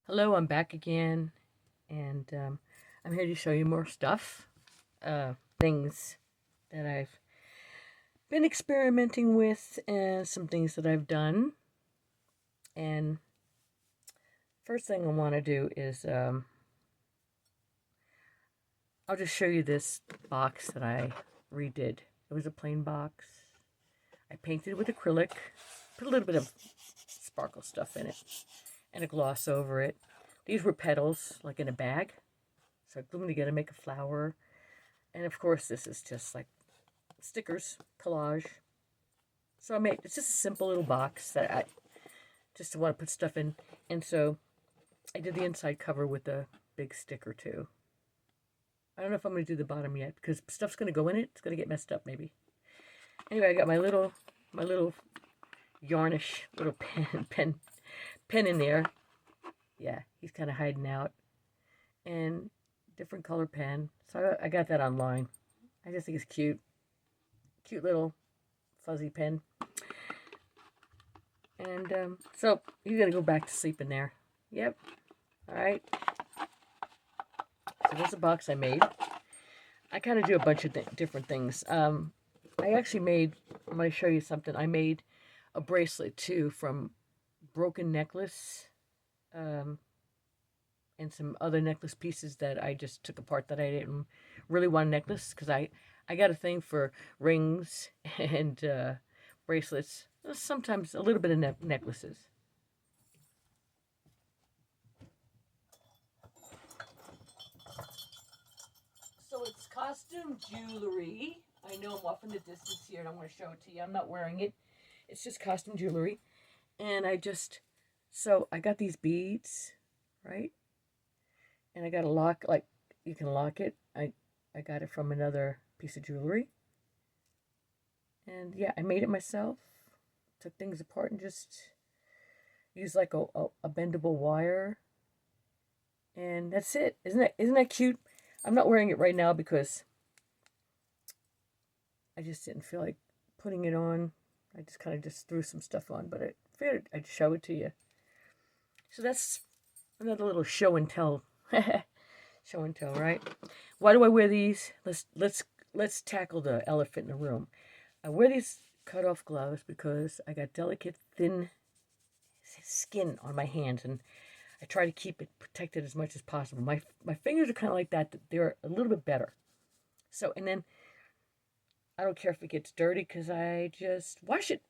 Hello, I'm back again, and I'm here to show you more stuff, things that I've been experimenting with, and some things that I've done. And first thing I want to do is I'll just show you this box that I redid. It was a plain box. I painted with acrylic, put a little bit of sparkle stuff in it, and a gloss over it. These were petals, like in a bag. So I glued them together, make a flower. And of course, this is just like stickers, collage. So it's just a simple little box that I just want to put stuff in. And so I did the inside cover with a big sticker too. I don't know if I'm going to do the bottom yet because stuff's going to go in it. It's going to get messed up maybe. Anyway, I got my little yarnish little pen in there. Yeah, he's kind of hiding out. And different color pen. So I got that online. I just think it's cute. Cute little fuzzy pen. And so you got to go back to sleep in there. Yep. All right. So there's a box I made. I kind of do a bunch of different things. I actually made, I'm going to show you something. I made a bracelet too from broken necklace and some other necklace pieces that I just took apart that I didn't really want a necklace because I got a thing for rings and bracelets, sometimes a little bit of necklaces. So it's costume jewelry. I know I'm off in the distance here and I want to show it to you. I'm not wearing it. It's just costume jewelry. And so I got these beads, right? And I got a lock, like you can lock it. I got it from another piece of jewelry. And yeah, I made it myself. Took things apart and just used like a bendable wire. And that's it. Isn't that cute? I'm not wearing it right now because I just didn't feel like putting it on. I just kind of just threw some stuff on, but I figured I'd show it to you. So that's another little show and tell. Show and tell, right? Why do I wear these? Let's tackle the elephant in the room. I wear these cut off gloves because I got delicate, thin skin on my hands, and I try to keep it protected as much as possible. My fingers are kind of like that. They're a little bit better. So, and then I don't care if it gets dirty because I just wash it.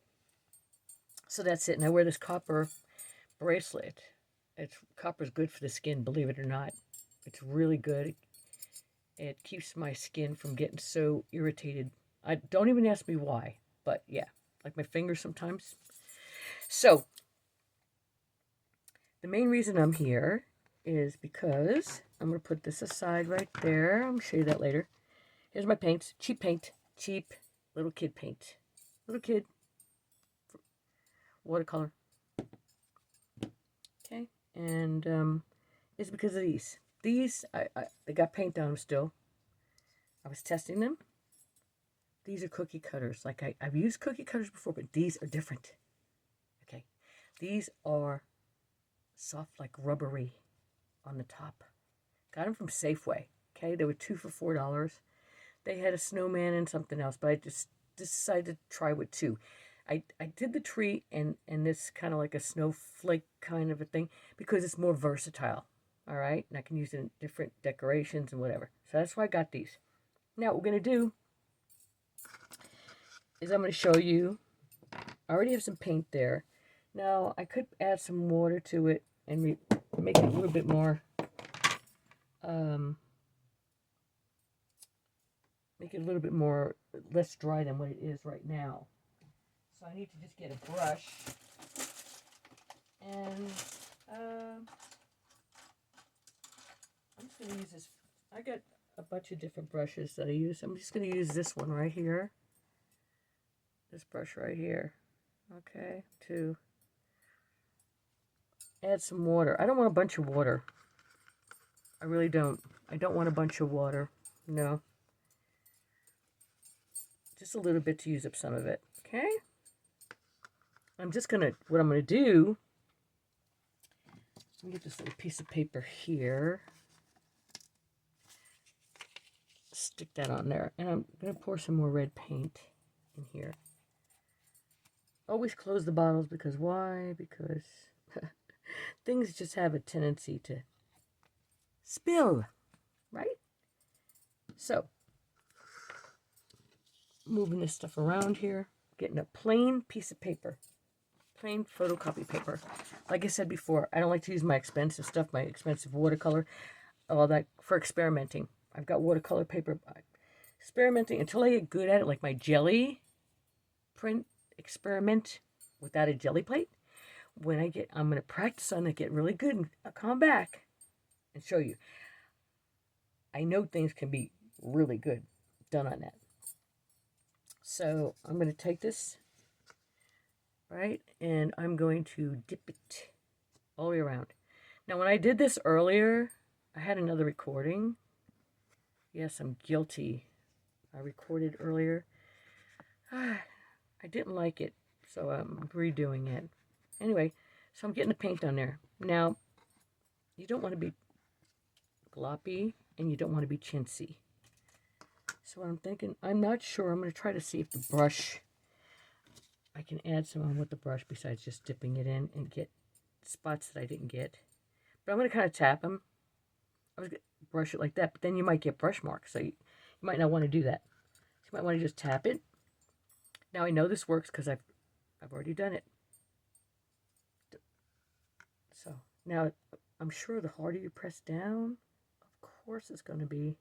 So that's it. And I wear this copper bracelet. Copper's good for the skin, believe it or not. It's really good. It keeps my skin from getting so irritated. I don't even ask me why, but yeah, like my fingers sometimes. So the main reason I'm here is because I'm going to put this aside right there. I'm going to show you that later. Here's my paints. Cheap little kid paint. Little kid watercolor. Okay, and it's because of these. These, they got paint on them still. I was testing them. These are cookie cutters. Like I've used cookie cutters before, but these are different. Okay, these are soft, like rubbery on the top. Got them from Safeway. Okay, they were 2 for $4. They had a snowman and something else, but I just decided to try with 2. I did the tree and this kind of like a snowflake kind of a thing because it's more versatile. All right, and I can use it in different decorations and whatever. So that's why I got these. Now what we're going to do is I'm going to show you. I already have some paint there. Now I could add some water to it and make it a little bit more, make it a little bit more less dry than what it is right now. So I need to just get a brush and I'm just going to use this. I got a bunch of different brushes that I use. I'm just going to use this one right here. This brush right here. Okay, to add some water. I don't want a bunch of water. I really don't. I don't want a bunch of water. No. Just a little bit to use up some of it. Okay? What I'm going to do Let me get this little piece of paper here. Stick that on there. And I'm going to pour some more red paint in here. Always close the bottles because why? Because things just have a tendency to spill, right? So, moving this stuff around here, getting a plain piece of paper, plain photocopy paper. Like I said before, I don't like to use my expensive stuff, my expensive watercolor, all that for experimenting. I've got watercolor paper, experimenting until I get good at it, like my jelly print experiment without a jelly plate. When I'm going to practice on it, get really good, and I'll come back and show you. I know things can be really good done on that. So I'm going to take this, right, and I'm going to dip it all the way around. Now, when I did this earlier, I had another recording. Yes, I'm guilty. I recorded earlier. I didn't like it, so I'm redoing it. Anyway, so I'm getting the paint on there. Now, you don't want to be gloppy, and you don't want to be chintzy. So what I'm thinking, I'm not sure. I'm going to try to see if the brush, I can add some on with the brush besides just dipping it in and get spots that I didn't get. But I'm going to kind of tap them. I was going to brush it like that, but then you might get brush marks, so you might not want to do that. You might want to just tap it. Now I know this works because I've already done it. So now I'm sure the harder you press down, of course it's going to be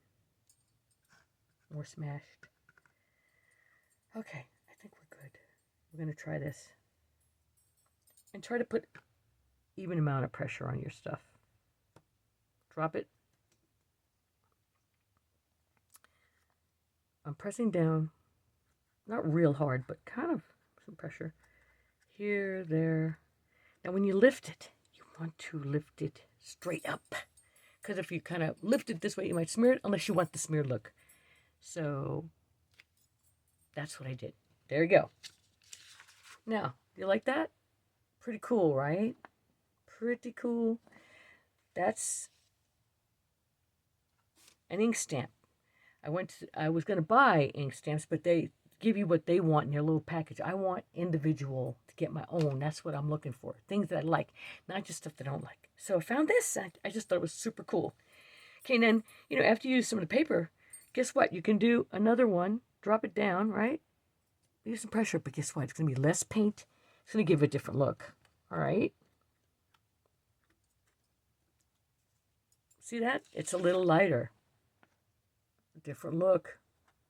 more smashed. Okay, I think we're good. We're going to try this. And try to put even amount of pressure on your stuff. Drop it. I'm pressing down, not real hard, but kind of some pressure. Here, there. Now when you lift it, you want to lift it straight up. Because if you kind of lift it this way, you might smear it, unless you want the smeared look. So that's what I did. There you go. Now, you like that? Pretty cool, right? Pretty cool. That's an ink stamp. I was going to buy ink stamps, but they give you what they want in their little package. I want individual to get my own. That's what I'm looking for. Things that I like, not just stuff that I don't like. So I found this. I just thought it was super cool. Okay, and then, after you use some of the paper, guess what? You can do another one. Drop it down, right? Use some pressure, but guess what? It's going to be less paint. It's going to give it a different look. All right? See that? It's a little lighter. A different look.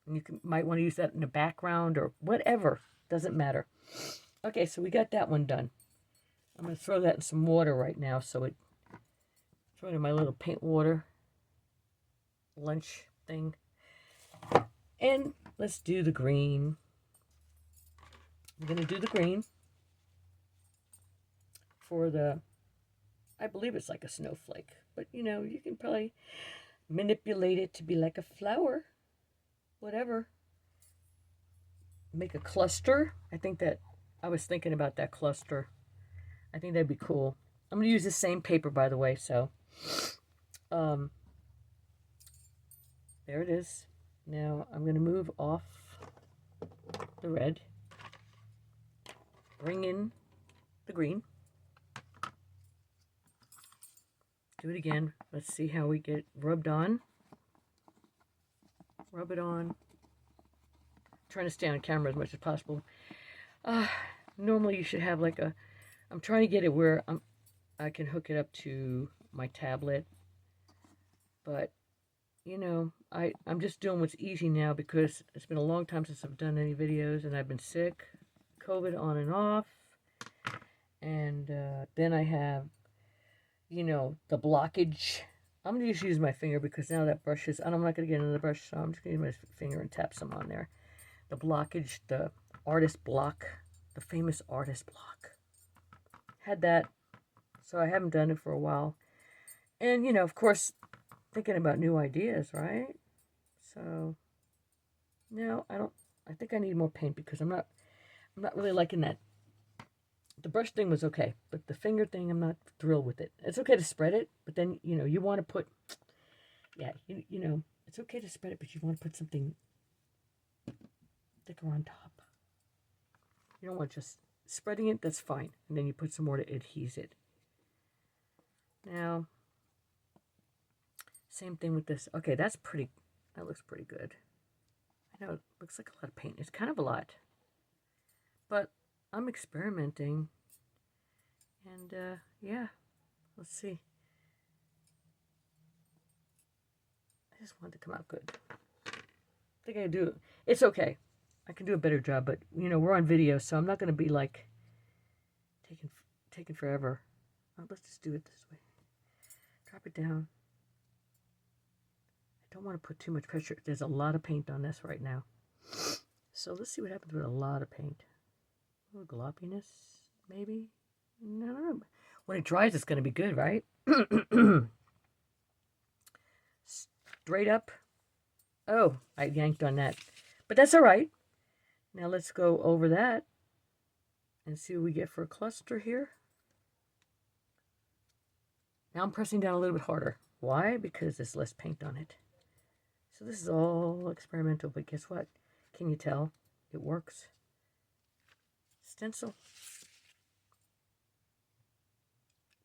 And you might want to use that in the background or whatever. Doesn't matter. Okay, so we got that one done. I'm going to throw that in some water right now. Throw it in my little paint water lunch thing. And let's do the green. I'm going to do the green for I believe it's like a snowflake. But, you can probably manipulate it to be like a flower. Whatever. Make a cluster. I was thinking about that cluster. I think that'd be cool. I'm going to use the same paper, by the way, so. There it is. Now, I'm going to move off the red. Bring in the green. Do it again. Let's see how we get rubbed on. Rub it on. I'm trying to stay on camera as much as possible. Normally you should have I'm trying to get it where I can hook it up to my tablet. But, I'm just doing what's easy now because it's been a long time since I've done any videos and I've been sick. COVID on and off. And then I have, the blockage. I'm going to just use my finger because now that brush is, and I'm not going to get into the brush, so I'm just going to use my finger and tap some on there. The blockage, the artist block, the famous artist block. Had that, so I haven't done it for a while. And, of course, thinking about new ideas, right? So, no, I think I need more paint because I'm not really liking that The brush thing was okay, but the finger thing, I'm not thrilled with it. It's okay to spread it, but then, you know, you want to put, yeah, you know, it's okay to spread it, but you want to put something thicker on top. You don't want just spreading it, that's fine. And then you put some more to adhese it. Now, same thing with this. Okay, that looks pretty good. I know it looks like a lot of paint. It's kind of a lot. But I'm experimenting. And, yeah, let's see. I just want it to come out good. I think I do. It's okay. I can do a better job, but, you know, we're on video, so I'm not going to be, like, taking forever. Let's just do it this way. Drop it down. I don't want to put too much pressure. There's a lot of paint on this right now. So let's see what happens with a lot of paint. A little gloppiness, maybe? No. When it dries, it's going to be good, right? Straight up. Oh, I yanked on that. But that's all right. Now let's go over that and see what we get for a cluster here. Now I'm pressing down a little bit harder. Why? Because there's less paint on it. So this is all experimental, but guess what? Can you tell? It works. Stencil.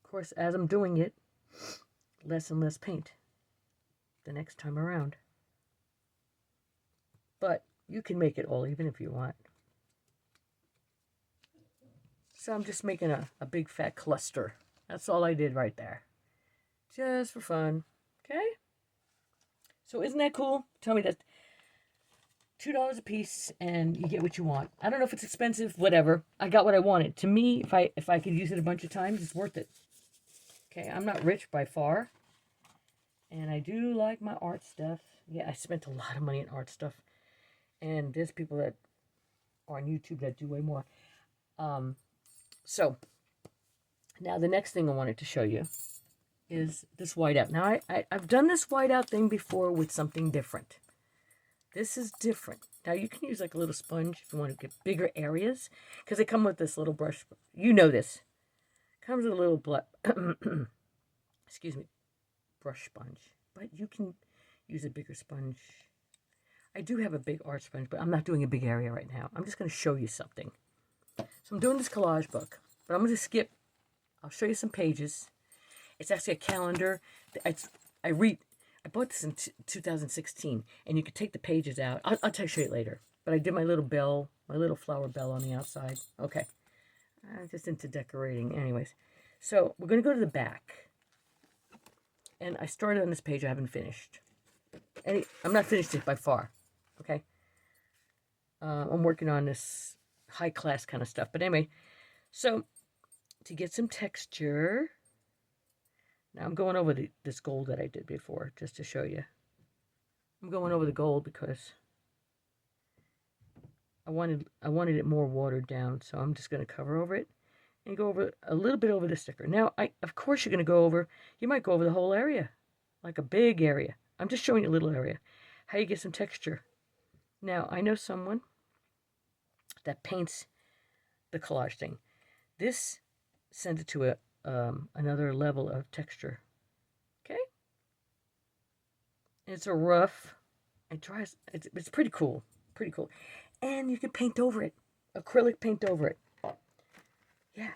Of course, as I'm doing it, less and less paint the next time around. But you can make it all even if you want. So I'm just making a big fat cluster. That's all I did right there. Just for fun. Okay? So isn't that cool? Tell me that. $2 a piece and you get what you want. I don't know if it's expensive, whatever. I got what I wanted. To me, if I could use it a bunch of times, it's worth it. Okay, I'm not rich by far. And I do like my art stuff. Yeah, I spent a lot of money on art stuff. And there's people that are on YouTube that do way more. So, now the next thing I wanted to show you is this whiteout. Now, I've done this whiteout thing before with something different. This is different. Now, you can use like a little sponge if you want to get bigger areas. Because they come with this little brush. You know this. Comes with a little excuse me, brush sponge. But you can use a bigger sponge. I do have a big art sponge, but I'm not doing a big area right now. I'm just going to show you something. So I'm doing this collage book, but I'm going to skip. I'll show you some pages. It's actually a calendar. I bought this in 2016, and you could take the pages out. I'll show you later. But I did my little bell, my little flower bell on the outside. Okay. I'm just into decorating. Anyways, so we're going to go to the back. And I started on this page. I haven't finished. I'm not finished it by far. Okay. I'm working on this high class kind of stuff. But anyway, so to get some texture, now I'm going over this gold that I did before just to show you. I'm going over the gold because I wanted it more watered down, so I'm just going to cover over it and go over a little bit over the sticker. Now, of course you're going to you might go over the whole area, like a big area. I'm just showing you a little area. How you get some texture. Now, I know someone that paints the collage thing. This sends it to another level of texture. Okay? And it's a rough. It dries. It's pretty cool. Pretty cool. And you can paint over it. Acrylic paint over it. Yeah.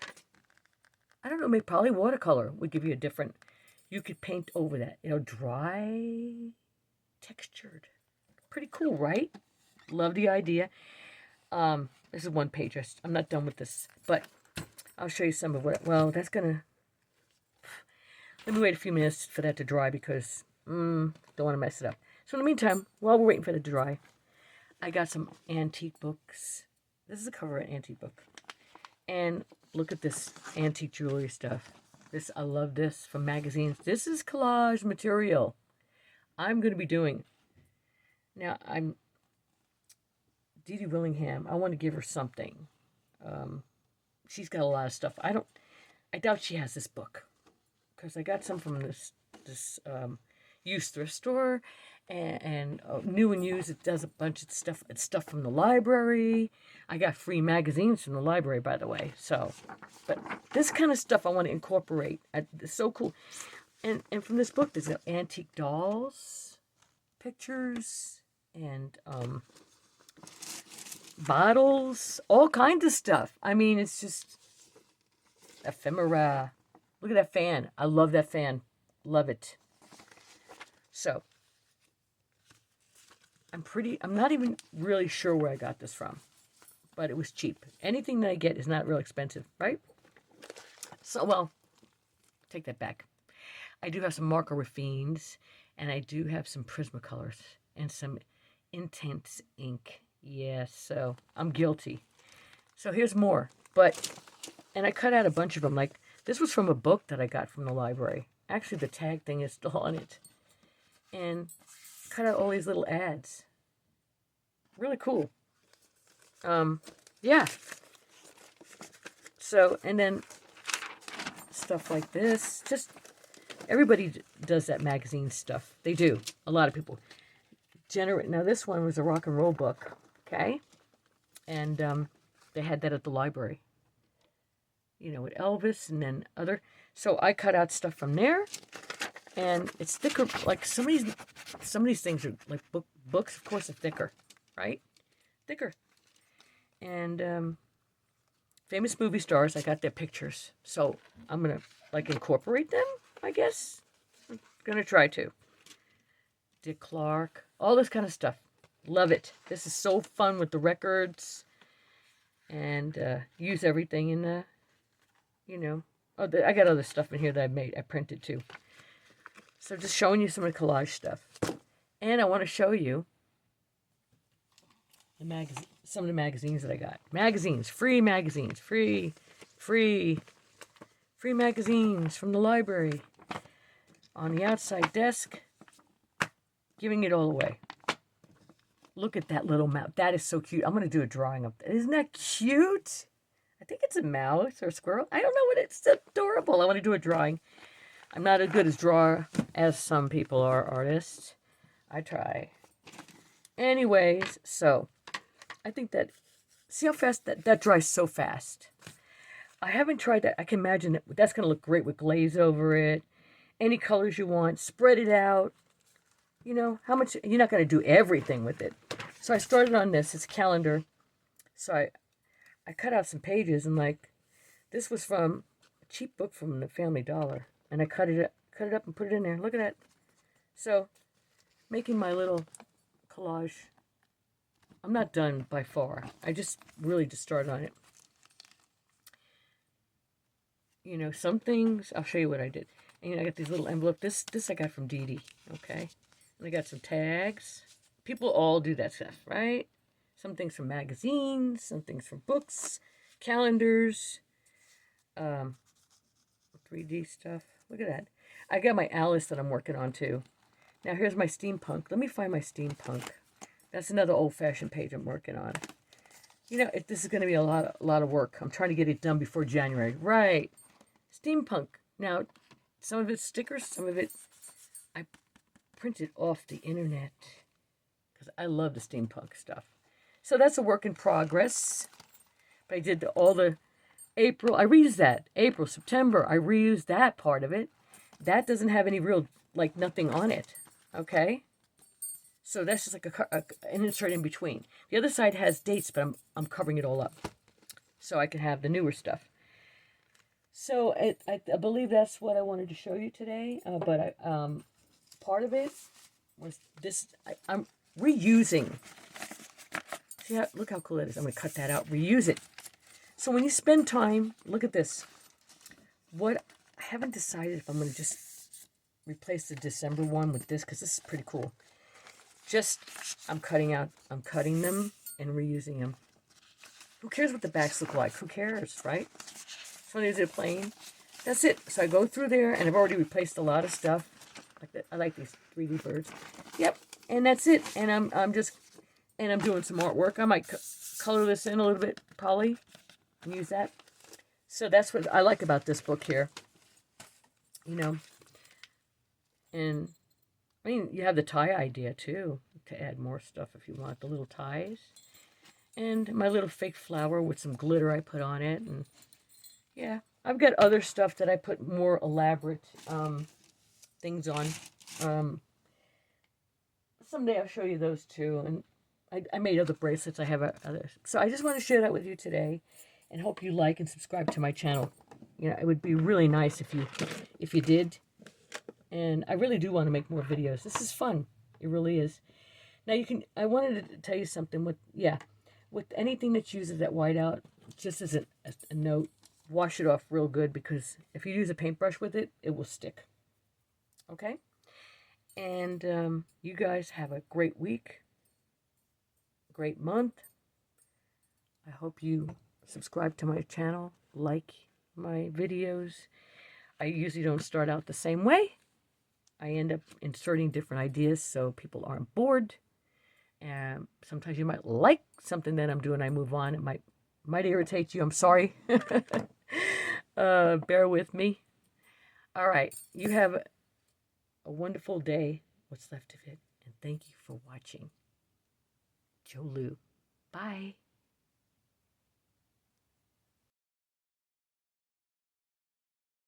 I don't know, maybe probably watercolor would give you a different. You could paint over that. It'll dry, textured. Pretty cool, right? Love the idea. This is one page. I'm not done with this, but I'll show you some of what. Well, that's gonna. Let me wait a few minutes for that to dry because don't want to mess it up. So in the meantime, while we're waiting for it to dry, I got some antique books. This is a cover of an antique book, and look at this antique jewelry stuff. I love this from magazines. This is collage material. I'm going to be doing. Now, Dee Dee Willingham, I want to give her something. She's got a lot of stuff. I doubt she has this book. Because I got some from this used thrift store. and new and used. It does a bunch of stuff. It's stuff from the library. I got free magazines from the library, by the way. So, but this kind of stuff I want to incorporate. It's so cool. And from this book, there's antique dolls, pictures, and bottles, all kinds of stuff. I mean, it's just ephemera. Look at that fan. I love that fan. Love it. So, I'm not even really sure where I got this from, but it was cheap. Anything that I get is not real expensive, right? So, well, take that back. I do have some marker Raffines, and I do have some Prismacolors and some Intense ink. Yes, so I'm guilty. So here's more. And I cut out a bunch of them. Like, this was from a book that I got from the library. Actually, the tag thing is still on it. And cut out all these little ads. Really cool. Yeah. So, and then stuff like this. Just, everybody does that magazine stuff. They do. A lot of people. Now, this one was a rock and roll book. Okay? And they had that at the library. You know, with Elvis and then other. So I cut out stuff from there. And it's thicker. Like, some of these things are like books, of course, are thicker. Right? Thicker. And famous movie stars, I got their pictures. So I'm going to, like, incorporate them, I guess. I'm going to try to. Dick Clark. All this kind of stuff. Love it. This is so fun with the records. And use everything in the, you know. Oh, I got other stuff in here that I printed too. So just showing you some of the collage stuff. And I want to show you some of the magazines that I got. Magazines. Free magazines. Free magazines from the library. On the outside desk. Giving it all away. Look at that little mouse. That is so cute. I'm going to do a drawing of that. Isn't that cute? I think it's a mouse or a squirrel. I don't know what it's adorable. I want to do a drawing. I'm not as good as drawer as some people are artists. I try. Anyways, so I think that, see how fast that dries so fast. I haven't tried that. I can imagine that's going to look great with glaze over it. Any colors you want. Spread it out. You know, how much, you're not going to do everything with it. So I started on this. It's a calendar. So I cut out some pages, and like, this was from a cheap book from the Family Dollar. And I cut it up and put it in there. Look at that. So, making my little collage. I'm not done by far. I just really just started on it. You know, some things, I'll show you what I did. And I got these little envelopes. This I got from Dee Dee, okay? And I got some tags. People all do that stuff, right? Some things from magazines, some things from books, calendars, 3D stuff. Look at that. I got my Alice that I'm working on too. Now here's my steampunk. Let me find my steampunk. That's another old-fashioned page I'm working on. You know, this is going to be a lot of work. I'm trying to get it done before January. Right. Steampunk. Now, some of it's stickers, some of it I printed off the internet because I love the steampunk stuff. So that's a work in progress. But I did all the April. I reused that. April, September. I reused that part of it. That doesn't have any real, like, nothing on it. Okay? So that's just like an insert in between. The other side has dates, but I'm covering it all up. So I can have the newer stuff. So I believe that's what I wanted to show you today. But part of it was this. I'm reusing. See look how cool it is. I'm going to cut that out. Reuse it. So when you spend time, look at this. I haven't decided if I'm going to just replace the December one with this, because this is pretty cool. I'm cutting them and reusing them. Who cares what the backs look like? Who cares, right? So these are plain. That's it. So I go through there, and I've already replaced a lot of stuff. Like that. I like these 3D birds. Yep, and that's it. And I'm doing some artwork. I might color this in a little bit, poly, and use that. So that's what I like about this book here. You know, and I mean, you have the tie idea too, to add more stuff if you want, the little ties. And my little fake flower with some glitter I put on it. And yeah, I've got other stuff that I put more elaborate things on. Someday I'll show you those too. And I made other bracelets. I have other. So I just want to share that with you today, and hope you like and subscribe to my channel. You know, it would be really nice if you did. And I really do want to make more videos. This is fun. It really is. Now I wanted to tell you something with anything that uses that whiteout, just as a note, wash it off real good, because if you use a paintbrush with it, it will stick. Okay? And you guys have a great week, great month. I hope you subscribe to my channel, like my videos. I usually don't start out the same way. I end up inserting different ideas so people aren't bored. And sometimes you might like something that I'm doing, I move on. It might irritate you. I'm sorry. Bear with me. All right. You have a wonderful day, what's left of it. And thank you for watching. Joe Lou. Bye.